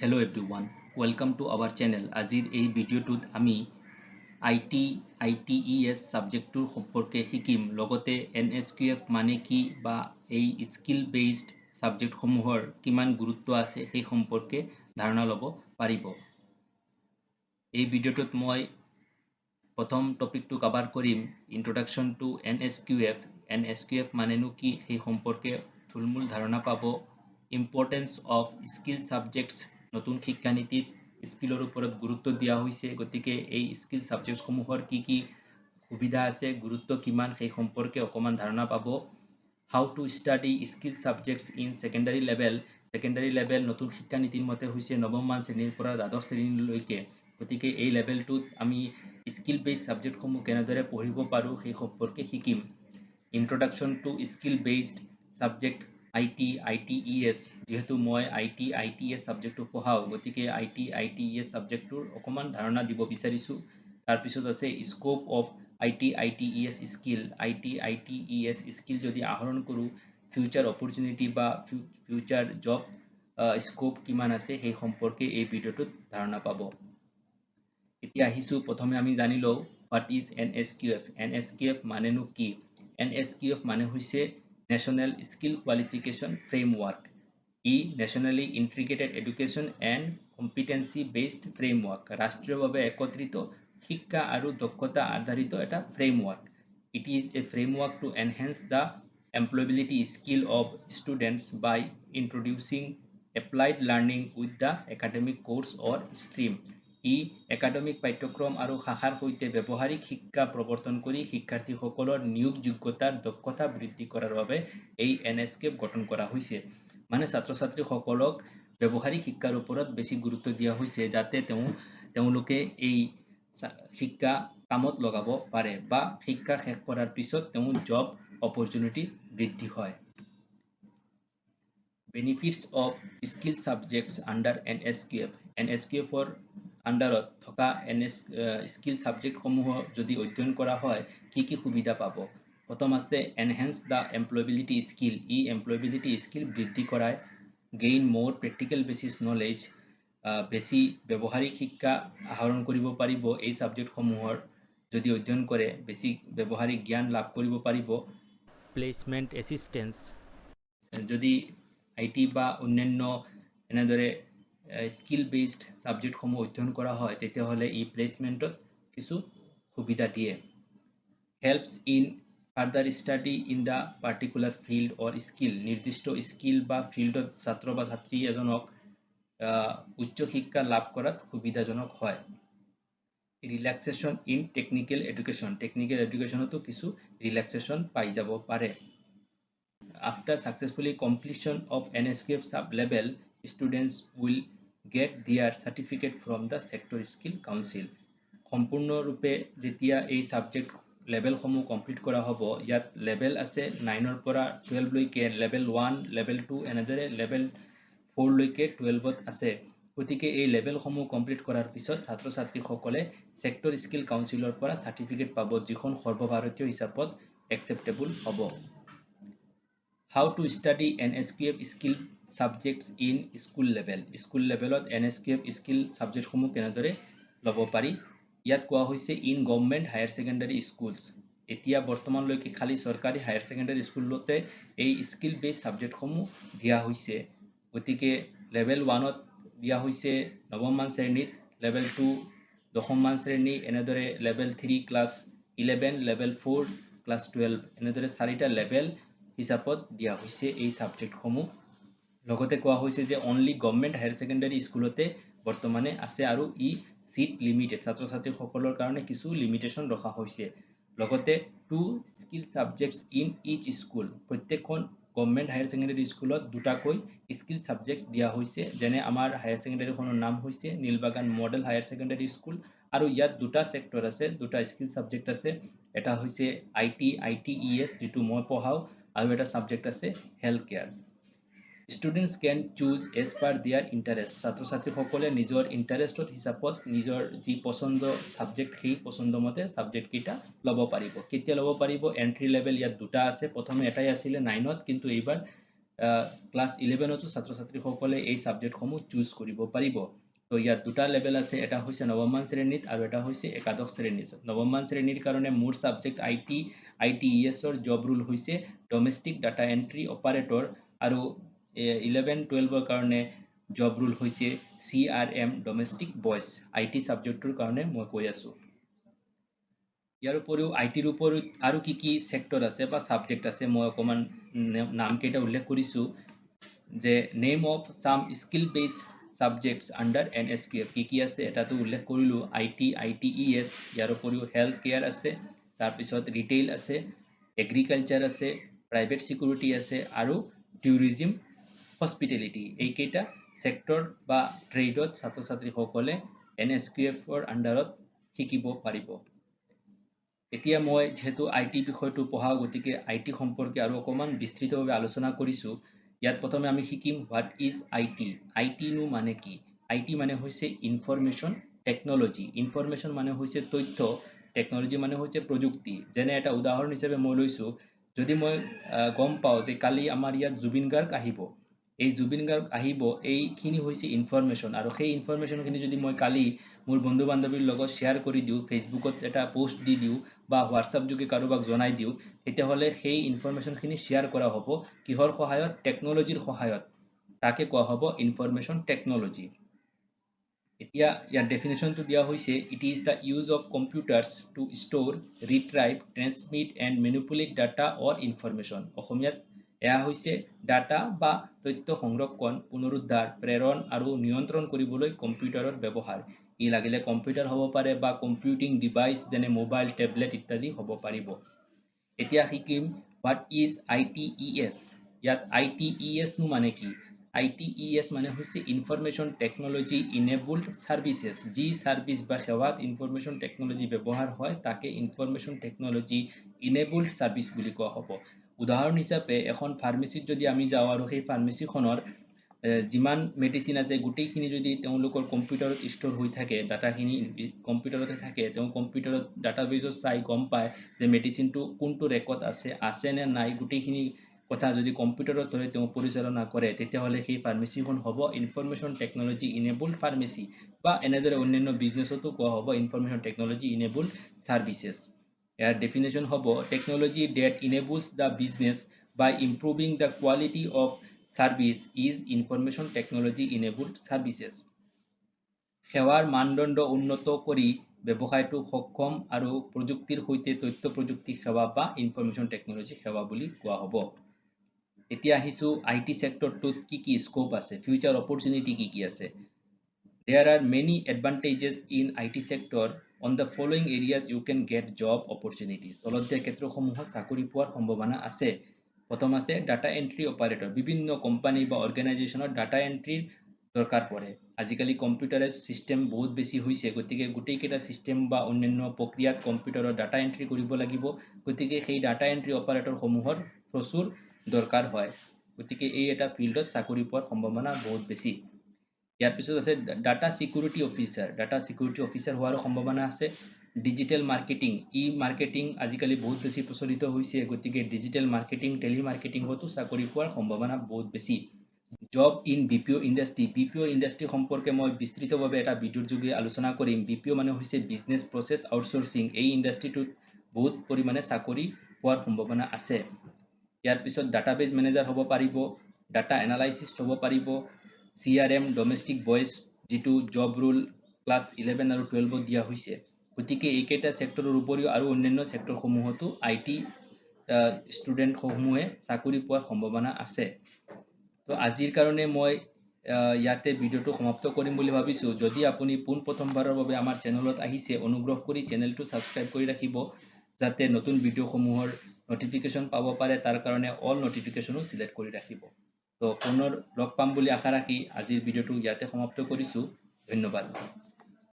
Hello everyone, welcome to our channel. আজিৰ এই ভিডিঅ'টোত আমি ITES সাবজেক্টটোৰ সম্পৰ্কে শিকিম লগতে NSQF মানে কি বা এই স্কিল বেসড সাবজেক্টসমূহৰ কিমান গুৰুত্ব আছে সেই সম্পৰ্কে ধাৰণা ল'ব পাৰিব। এই ভিডিঅ'টোত মই প্ৰথম টপিকটো কভাৰ কৰিম ইন্ট্ৰোডাকশন টু NSQF মানেনো কি সেই সম্পৰ্কে থুলমূল ধাৰণা পাব। ইম্পৰ্টেন্স অফ স্কিল সাবজেক্টস নতুন শিক্ষানীতিত স্কিলৰ ওপৰত গুৰুত্ব দিয়া হৈছে গতিকে এই স্কিল সাবজেক্টসমূহৰ কি সুবিধা আছে গুৰুত্ব কিমান সেই সম্পৰ্কে অকমান ধাৰণা পাব। How to study skill subjects in secondary level নতুন শিক্ষানীতিৰ মতে হৈছে নৱম মান শ্ৰেণীৰ পৰা দ্বাদশ শ্ৰেণীলৈকে গতিকে এই লেভেলটোত আমি স্কিল বেসড সাবজেক্টসমূহ কেনেদৰে পঢ়িব পাৰো সেই সম্পৰ্কে শিকিম। Introduction to skill based subject ITES যেহেতু মই ITES সাবজেক্টটো পঢ়াও গতিকে ITES সাবজেক্টটোৰ অকমান ধাৰণা দিব বিচাৰিছো। তাৰ পিছত আছে স্কোপ অফ ITES স্কিল যদি আহৰণ কৰো ফিউচাৰ অপৰচুনিটি বা ফিউচাৰ জব স্কোপ কিমান আছে সেই সম্পৰ্কে এই ভিডিঅ'টোত ধাৰণা পাব। এতিয়া আহিছো প্ৰথমে আমি জানি লও what is NSQF মানেনো কি। NSQF মানে হৈছে National Skill Qualification Framework. Nationally Integrated Education and Competency Based Framework. ৰাষ্ট্ৰীয়ভাৱে একত্ৰিত শিক্ষা আৰু দক্ষতা আধাৰিত এটা framework. It is a framework to enhance the employability skill of students by introducing applied learning with the academic course or stream. Academic পাঠ্যক্ৰম আৰু শাখাৰ সৈতে ব্যৱহাৰিক শিক্ষা প্ৰৱৰ্তন কৰি শিক্ষাৰ্থীসকলৰ নিয়োগযোগ্যতাৰ দক্ষতা বৃদ্ধি কৰাৰ বাবে এই NSQF গঠন কৰা হৈছে। মানে ছাত্ৰ ছাত্ৰীসকলক ব্যৱহাৰিক শিক্ষাৰ ওপৰত বেছি গুৰুত্ব দিয়া হৈছে যাতে তেওঁলোকে এই শিক্ষা কামত লগাব পাৰে বা শিক্ষা শেষ কৰাৰ পিছত জব অপৰচুনিটি বৃদ্ধি হয়। Benefits of skill subjects under NSQF or আন্ডাৰত থকা স্কিল সাবজেক্ট সমূহ যদি অধ্যয়ন কৰা হয় কি সুবিধা পাব। প্ৰথম আছে এনহেন্স দা এমপ্লয়েবিলিটি স্কিল এমপ্লয়েবিলিটি স্কিল বৃদ্ধি কৰায়। গেইন মোৰ প্ৰেক্টিকেল বেচিছ নলেজ বেছি ব্যৱহাৰিক শিক্ষা আহৰণ কৰিব পাৰিব এই সাবজেক্ট সমূহৰ যদি অধ্যয়ন কৰে বেছি ব্যৱহাৰিক জ্ঞান লাভ কৰিব পাৰিব। প্লেসমেন্ট এসিস্টেন্স যদি IT বা অন্যান্য এনেদৰে স্কিল বেসড সাবজেক্ট সমূহ অধ্যয়ন কৰা হয় তেতিয়া হলে ই প্লেসমেন্টত কিছু সুবিধা দিয়ে। Helps in further study in the particular field or skill নিৰ্দিষ্ট স্কিল বা ফিল্ডত ছাত্ৰ বা ছাত্ৰী এজনক উচ্চ শিক্ষা লাভ কৰাত সুবিধাজনক হয়। ৰিল্যাক্সেশন ইন টেকনিক্যাল এডুকেশনতো কিছু ৰিল্যাক্সেশন পাই যাব পাৰে। After successfully completion of NSQF sub-level, students will get their certificate from the Sector Skill Council. সম্পূৰ্ণৰূপে যেতিয়া এই সাবজেক্ট লেভেল সমূহ কমপ্লিট কৰা হ'ব ইয়াত লেভেল আছে 9 ৰ পৰা 12 লৈকে লেভেল 1 লেভেল 2 এনেদৰে লেভেল 4 লৈকে 12ত আছে গতিকে এই লেভেল সমূহ কমপ্লিট কৰাৰ পিছত ছাত্ৰ ছাত্ৰীসকলে সেক্টৰ স্কিল কাউন্সিলৰ পৰা সাৰ্টিফিকেট পাব যিখন সৰ্বভাৰতীয় হিচাপত একচেপ্টেবল হ'ব। How to study NSQF skill subjects in school level. School levelত NSQF skill subject সমূহ কেনেদৰে ল'ব পাৰি ইয়াত কোৱা হৈছে in government higher secondary schools. এতিয়া বৰ্তমানলৈকে খালি চৰকাৰী হায়াৰ সেকেন্ডাৰী স্কুলতে এই স্কিল বেসড সাবজেক্ট সমূহ দিয়া হৈছে গতিকে লেভেল 1ত দিয়া হৈছে নৱম মান শ্ৰেণীত লেভেল 2 দশম মান শ্ৰেণী এনেদৰে লেভেল 3 ক্লাস 11 লেভেল 4 ক্লাস 12 এনেদৰে চাৰিটা লেভেল হিচাপত দিয়া হৈছে এই সাবজেক্ট সমূহ। লগতে কোৱা হৈছে যে অনলি গভৰ্নমেন্ট হায়াৰ সেকেন্ডাৰী স্কুলতে বৰ্তমানে আছে আৰু ই সিট লিমিটেড ছাত্ৰ ছাত্ৰীসকলৰ কাৰণে কিছু লিমিটেশন ৰখা হৈছে। লগতে 2 skill subjects in each school প্ৰত্যেকখন গভৰ্নমেন্ট হায়াৰ সেকেন্ডাৰী স্কুলত দুটাকৈ স্কিল সাবজেক্ট দিয়া হৈছে যেনে আমাৰ হায়াৰ সেকেন্ডাৰীখনৰ নাম হৈছে Nilbagan model higher secondary school আৰু ইয়াত দুটা সেক্টৰ আছে দুটা স্কিল সাবজেক্ট আছে এটা হৈছে ITES যেটো মই পঢ়াও আৰু এটা সাবজেক্ট আছে health care. Students can choose as per their interest. ছাত্ৰ ছাত্ৰীসকলে নিজৰ ইন্টাৰেষ্টৰ হিচাপত নিজৰ যি পছন্দ সাবজেক্ট সেই পছন্দ মতে সাবজেক্ট কিটা ল'ব পাৰিব। কেতিয়া ল'ব পাৰিব এন্ট্ৰি লেভেল ইয়াত দুটা আছে প্ৰথমে এটাই আছিল 9ত কিন্তু এইবাৰ ক্লাছ 11তো ছাত্ৰ ছাত্ৰীসকলে এই ছাবজেক্টসমূহ চুজ কৰিব পাৰিব তো ইয়াত দুটা লেভেল আছে এটা হৈছে নৱমমান শ্ৰেণীত আৰু এটা হৈছে একাদশ শ্ৰেণীত নৱমমান শ্ৰেণীৰ কাৰণে মোৰ ছাবজেক্ট ITESৰ জব ৰুল হৈছে ডমেষ্টিক ডাটা এন্ট্ৰি অপাৰেটৰ আৰু 11-12ৰ কাৰণে জব ৰুল হৈছে CRM ডমেষ্টিক ভইচ IT ছাবজেক্টৰ কাৰণে মই কৈ আছো ইয়াৰ উপৰিও আইটিৰ উপৰিও আৰু কি সেক্টৰ আছে বা সাবজেক্ট আছে মই অকমান নাম কেইটা উল্লেখ কৰিছো যে name of some skill based subjects under NSQF কি আছে এটাটো উল্লেখ কৰিলো ITES ইয়াৰ উপৰিও হেলথ কেয়াৰ আছে তাৰ পিছত ৰিটেইল আছে এগ্ৰিকালচাৰ আছে প্ৰাইভেট সিকিউৰিটি আছে আৰু টুৰিজম হস্পিটেলিটি এই কেইটা সেক্টৰ বা ট্ৰেডত ছাত্ৰ ছাত্ৰীসকলে NSQFৰ আন্ডাৰত শিকিব পাৰিব এতিয়া মই যেহেতু আইটি বিষয়টো পঢ়া গতিকে আইটি সম্পৰ্কে আৰু অকমান বিস্তৃতভাৱে আলোচনা কৰিছো ইয়াত প্ৰথমে আমি শিকিম হোৱাট ইজ আইটি আইটি নো মানে কি আইটি মানে হৈছে ইনফৰমেশন টেকনলজি মানে হৈছে তথ্য টেকনলজি মানে হৈছে প্ৰযুক্তি যেনে এটা উদাহৰণ হিচাপে মই লৈছো যদি মই গম পাও যে কালি আমাৰ ইয়াত জুবিন গাৰ্গ আহিব এই জুবিন গাৰ্গ আহিব এইখিনি হৈছে ইনফৰমেশন আৰু সেই ইনফৰমেশনখিনি যদি মই কালি মোৰ বন্ধু বান্ধৱীৰ লগত শেয়াৰ কৰি দিও ফেসবুকত এটা পোষ্ট দি দিও বা হোৱাটসঅ্যাপ যোগে কাৰোবাক জনাই দিও তেতিয়াহলে সেই ইনফৰমেশনখিনি শেয়াৰ কৰা হ'ব কিহৰ সহায়ত টেকনলজিৰ সহায়ত তাকে কোৱা হ'ব ইনফৰমেশন টেকনলজি এতিয়া ইয়াৰ ডেফিনেশনটো দিয়া হৈছে it is the use of computers to store retrieve transmit and manipulate data or information অসমীয়াত এয়া হৈছে ডাটা বা তথ্য সংৰক্ষণ পুনৰুদ্ধাৰ প্ৰেৰণ আৰু নিয়ন্ত্ৰণ কৰিবলৈ কম্পিউটাৰৰ ব্যৱহাৰ ই লাগিলে কম্পিউটাৰ হ'ব পাৰে বা কম্পিউটিং ডিভাইস যেনে মোবাইল টেবলেট ইত্যাদি হ'ব পাৰিব এতিয়া শিকিম what is ITES ইয়াত ITES নো মানে কি ITES মানে হৈছে ইনফৰমেশন টেকনলজি ইনেবলড সাৰ্ভিসেস যি সাৰ্ভিস বা সেৱাত ইনফৰমেশন টেকনলজি ব্যৱহাৰ হয় তাকে ইনফৰমেশন টেকনলজি ইনেবলড সাৰ্ভিস বুলি কোৱা হ'ব উদাহৰণ হিচাপে এখন ফাৰ্মেসিত যদি আমি যাও আৰু সেই ফাৰ্মেসিখনৰ যিমান মেডিসিন আছে গুটেইখিনি যদি তেওঁলোকৰ কম্পিউটাৰত ষ্ট'ৰ হৈ থাকে ডাটাখিনি কম্পিউটাৰতে থাকে তেওঁ কম্পিউটাৰত ডাটাবেজত চাই গম পায় যে মেডিসিনটো কোনটো ৰেকৰ্ড আছে নে নাই গুটেইখিনি কথা যদি কম্পিউটাৰত ধৰে তেওঁ পৰিচালনা কৰে তেতিয়াহলে সেই ফাৰ্মেসিখন হ'ব ইনফৰমেশন টেকনলজি ইনেবলড ফাৰ্মেসি বা এনেদৰে অন্যান্য বিজনেছতো কোৱা হ'ব ইনফৰমেশন টেকনলজি ইনেবলড সাৰ্ভিসেস ইয়াৰ ডেফিনেশন হ'ব technology that enables the business by improving the quality of service is information technology enabled services সেৱাৰ মানদণ্ড উন্নত কৰি ব্যৱসায়টো সক্ষম আৰু প্ৰযুক্তিৰ সৈতে তথ্য প্ৰযুক্তি সেৱা বা ইনফৰমেশন টেকনলজি সেৱা বুলি কোৱা হ'ব এতিয়া আহিছো আইটি সেক্টৰটোত কি স্কোপ আছে ফিউচাৰ অপৰচুনিটি কি আছে There are many advantages in IT sector. On the following areas you can get job opportunities. তলত দিয়া ক্ষেত্ৰসমূহত চাকৰি পোৱাৰ সম্ভাৱনা আছে প্ৰথম আছে ডাটা এন্ট্ৰি অপাৰেটৰ বিভিন্ন কোম্পানী বা অৰ্গানাইজেচনৰ ডাটা এন্ট্ৰিৰ দৰকাৰ পৰে আজিকালি কম্পিউটাৰাইজ সিস্টেম বহুত বেছি হৈছে গতিকে গুটেই কেইটা সিস্টেম বা অন্যান্য প্ৰক্ৰিয়াত কম্পিউটাৰৰ ডাটা এন্ট্ৰি কৰিব লাগিব গতিকে সেই ডাটা এন্ট্ৰি অপাৰেটৰ সমূহৰ প্ৰচুৰ দৰকাৰ হয় গতিকে এই এটা ফিল্ডত চাকৰি পোৱাৰ সম্ভাৱনা বহুত বেছি ইয়াৰ পিছত আছে ডাটা সিকিউৰিটি অফিচাৰ হোৱাৰ সম্ভাৱনা আছে ডিজিটেল মাৰ্কেটিং মাৰ্কেটিং আজিকালি বহুত বেছি প্ৰচলিত হৈছে গতিকে ডিজিটেল মাৰ্কেটিং টেলি মাৰ্কেটিংতো চাকৰি পোৱাৰ সম্ভাৱনা বহুত বেছি জব ইন BPO ইণ্ডাষ্ট্ৰি সম্পৰ্কে মই বিস্তৃতভাৱে এটা ভিডিঅ'ৰ যোগে আলোচনা কৰিম BPO মানে হৈছে বিজনেছ প্ৰচেছ আউটসোৰ্সিং এই ইণ্ডাষ্ট্ৰিটোত বহুত পৰিমাণে চাকৰি পোৱাৰ সম্ভাৱনা আছে ইয়াৰ পিছত ডাটাবেজ মেনেজাৰ হ'ব পাৰিব ডাটা এনালাইসিষ্ট হ'ব পাৰিব CRM ডমেষ্টিক ভইচ যেটো জব ৰুল ক্লাছ 11 আৰু 12 দিয়া হৈছে গতিকে এইকেইটা সেক্টৰৰ উপৰিও আৰু অন্যান্য সেক্টৰ সমূহতো আইটি ষ্টুডেন্ট সমূহে চাকৰি পোৱাৰ সম্ভাৱনা আছে তো আজিৰ কাৰণে মই ইয়াতে ভিডিওটো সমাপ্ত কৰিম বুলি ভাবিছো যদি আপুনি পুন প্ৰথমবাৰৰ বাবে আমাৰ চেনেলত আহিছে অনুগ্ৰহ কৰি চেনেলটো সাবস্ক্ৰাইব কৰি ৰাখিব যাতে নতুন ভিডিওসমূহৰ নটিফিকেশন পাব পাৰে তাৰ কাৰণে অল নটিফিকেশনো সিলেক্ট কৰি ৰাখিব তো পুনৰ লগ পাম বুলি আশা ৰাখি আজিৰ ভিডিওটো ইয়াতে সমাপ্ত কৰিছো ধন্যবাদ